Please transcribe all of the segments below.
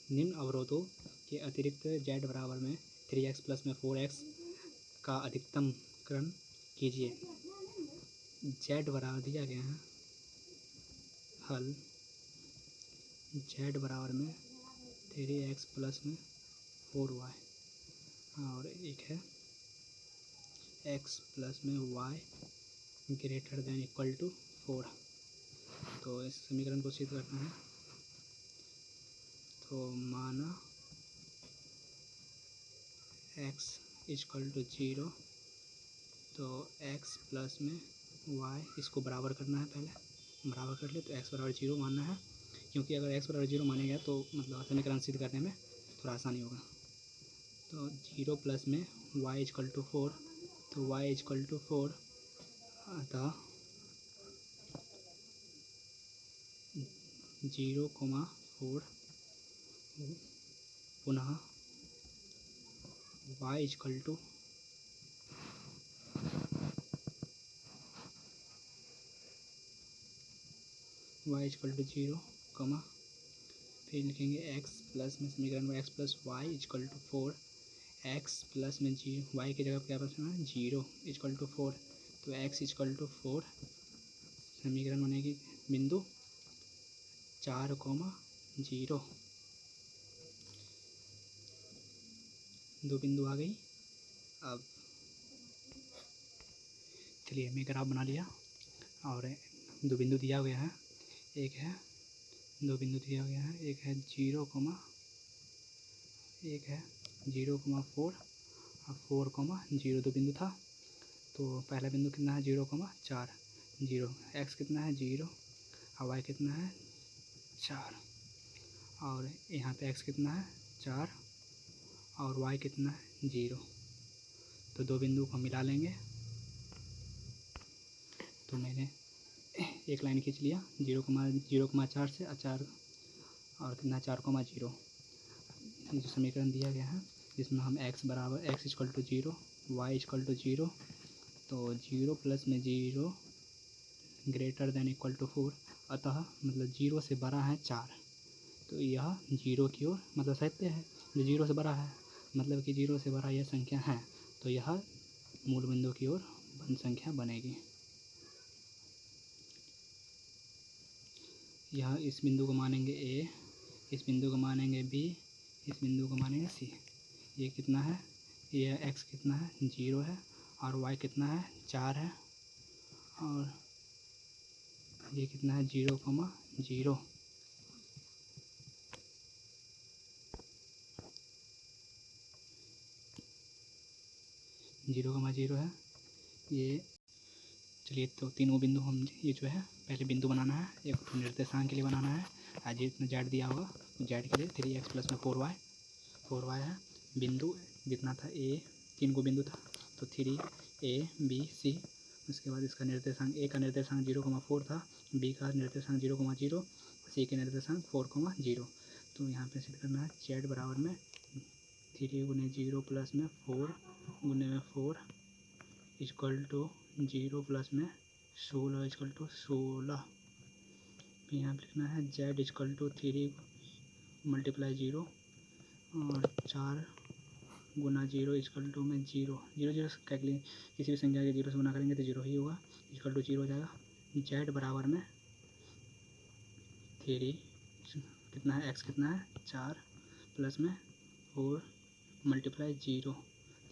निम्न अवरोधों के अतिरिक्त z बराबर में 3x प्लस में 4x का अधिकतमकरण कीजिए। z बराबर दिया गया है, हल z बराबर में 3x प्लस में 4y और एक है x प्लस में y greater than equal to 4। तो इस समीकरण को सिद्ध करना है। तो माना x इक्वल टू 0, तो x प्लस में y, इसको बराबर करना है, पहले बराबर कर ले तो x बराबर 0 मानना है, क्योंकि अगर x बराबर 0 मानेगा तो मतलब समीकरण सिद्ध करने में थोड़ा आसानी होगा। तो 0 प्लस में y इक्वल टू 4, तो y इक्वल टू 4, अतः 0,4 पुनः y इक्वल टू 0, फिर लिखेंगे x प्लस में समीकरण में x plus y equal to 4, x plus में जी वाई की जगह क्या बचना है 0 इक्वल टू 4, तो x इक्वल टू 4 समीकरण बनेगी बिंदु 4,0, दो बिंदु आ गई। अब चलिए मैं ग्राफ बना लिया और दो बिंदु दिया गया है, एक है 0,4 और 4,0 दो बिंदु था। तो पहला बिंदु कितना है 0,4, x कितना है 0 और y कितना है 4, और यहाँ पे x कितना है 4 और y कितना है 0। तो दो बिंदु को मिला लेंगे। तो मैंने एक लाइन खींच लिया 0,4 से 4 और कितना 4,0, जो समीकरण दिया गया है जिसमें हम x equal to 0, y equal to 0, तो 0 प्लस में 0 ग्रेटर देन इक्वल टू 4, अतः मतलब 0 से बड़ा है 4, तो यह 0 की ओर मतलब सत्य है, जो 0 से बड़ा है मतलब कि 0 से बड़ा यह संख्या है, तो यह मूल बिंदु की ओर संख्या बनेगी। यह इस बिंदु को मानेंगे a, इस बिंदु को मानेंगे b, इस बिंदु को मानेंगे c। ये कितना है, ये x कितना है 0 है और y कितना है 4 है, और ये कितना है 0,0, है ये। चलिए तो तीनों बिंदु हम ये जो है पहले बिंदु बनाना है, एक निर्देशांक के लिए बनाना है। आज इतना जेड दिया होगा, जेड के लिए 3x प्लस में 4y है। बिंदु जितना था a, 3 को बिंदु था तो 3a b c, उसके बाद इसका निर्देशांक a का निर्देशांक 0,4 था, b का निर्देशांक 0,0, c के निर्देशांक 4,0। तो यहाँ पे सिद्ध करना है z बराबर में 3 गुने 0 प्लस में 4 गुने में 4 इक्वल टू 0 प्लस में 16 इक्वल टू 16। फिर यहाँ लिखना है z इक्वल टू 3 मल्टीप्लाई 0 और 4 गुना 0 इक्वल टू में 0 कैलकुलेट किसी भी संख्या के 0 से गुना करेंगे तो 0 ही होगा, इक्वल टू 0 हो जाएगा। z बराबर में 3 कितना है, x कितना है 4 प्लस में 4 मल्टीप्लाई 0,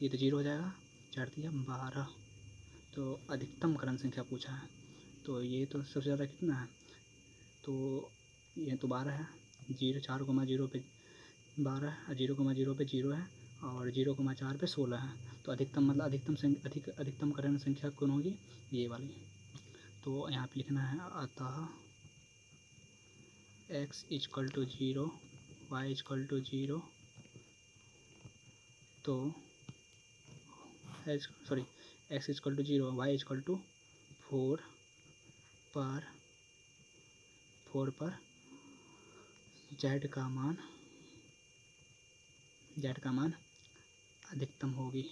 ये तो 0 हो जाएगा, 4 दिया 12। तो अधिकतम करण संख्या पूछा है, तो ये तो सबसे ज़्यादा कितना है, तो ये तो 12 है, 4,0 पे 12 है, 0,0 पे 0 है और 0,4 पे 16 है। तो अधिकतम मतलब अधिकतम करण संख्या कौन होगी, ये वाली। तो यहाँ पे लिखना है अतः x equal to 0, y equal to 0, तो x equal to 0, y equal to 4 पर z का मान अधिकतम होगी।